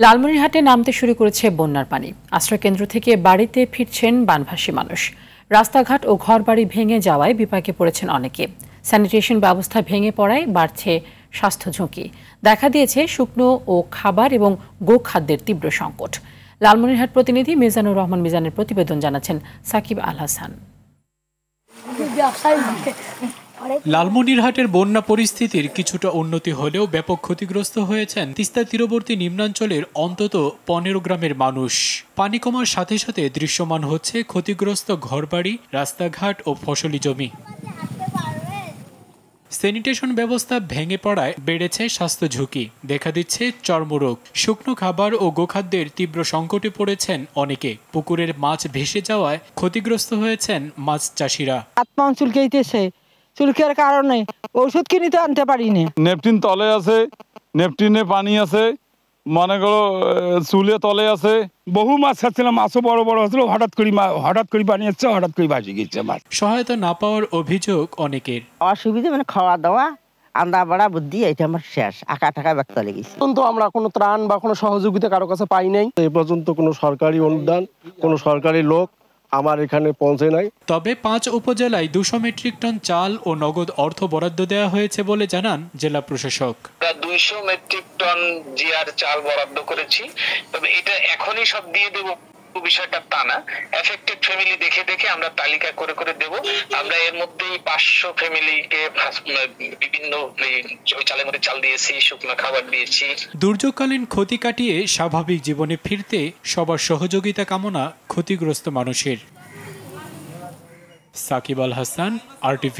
লালমনিরহাটে নামতে শুরু করেছে বন্যার পানি। আশ্রয়কেন্দ্র থেকে বাড়িতে ফিরছেন বানভাসী মানুষ। রাস্তাঘাট ও ঘরবাড়ি ভেঙে যাওয়ায় বিপাকে পড়েছেন অনেকে। স্যানিটেশন ব্যবস্থা ভেঙে পড়ায় বাড়ছে স্বাস্থ্য ঝুঁকি। দেখা দিয়েছে শুকনো ও খাবার এবং গোখাদ্যের তীব্র সংকট। লালমনিরহাট প্রতিনিধি মিজানুর রহমান মিজানের প্রতিবেদন জানাচ্ছেন সাকিব আল হাসান। লালমনিরহাটের বন্যা পরিস্থিতির কিছুটা উন্নতি হলেও ব্যাপক ক্ষতিগ্রস্ত হয়েছেন তিস্তা তীরবর্তী নিম্নাঞ্চলের অন্তত 15 গ্রামের মানুষ। পানি কমার সাথে সাথে দৃশ্যমান হচ্ছে ক্ষতিগ্রস্ত ঘরবাড়ি, রাস্তাঘাট ও ফসলি জমি। স্যানিটেশন ব্যবস্থা ভেঙে পড়ায় বেড়েছে স্বাস্থ্য ঝুঁকি। দেখা দিচ্ছে চর্মরোগ। শুকনো খাবার ও গোখাদ্যের তীব্র সংকটে পড়েছেন অনেকে। পুকুরের মাছ ভেসে যাওয়ায় ক্ষতিগ্রস্ত হয়েছেন মাছ চাষিরা। চুলকের কারণে ওষুধ কিনে তো আনতে পারিনি। নেপটিন তলে আছে, নেপটিনে পানি আছে, মনে করো চুলে তলে আছে। বহু মাছ খাচ্ছিলাম, মাছও বড় বড় হচ্ছিল, হঠাৎ করে পানি আসছে, হঠাৎ করে ভাসি গেছে মাছ। সহায়তা না পাওয়ার অভিযোগ অনেকের। অসুবিধা মানে খাওয়া দাওয়া, আন্দা বাড়া বুদ্ধি, এটা আমার শেষ। আঁকা টাকা ব্যাগ চলে গেছে। কিন্তু আমরা কোনো ত্রাণ বা কোনো সহযোগিতা কারো কাছে পাই নাই। এ পর্যন্ত কোনো সরকারি অনুদান, কোনো সরকারি লোক আমার এখানে পৌঁছে নাই। তবে 5 উপজেলায় 200 মেট্রিক টন চাল ও নগদ অর্থ বরাদ্দ দেওয়া হয়েছে বলে জানান জেলা প্রশাসক। 200 মেট্রিক টন জিআর চাল বরাদ্দ করেছি। তবে এটা এখনই সব দিয়ে দেব বিষয়টা তা না। এফেক্টেড ফ্যামিলি দেখে দেখে আমরা তালিকা করে করে দেব। আমরা এর মধ্যেই 500 ফ্যামিলিকে বিভিন্ন চালের মধ্যে চাল দিয়েছি, শুকনো খাবার দিয়েছি। দুর্যোগকালীন ক্ষতি কাটিয়ে স্বাভাবিক জীবনে ফিরতে সবার সহযোগিতা কামনা ক্ষতিগ্রস্ত মানুষের। সাকিব আল হাসান, RTV।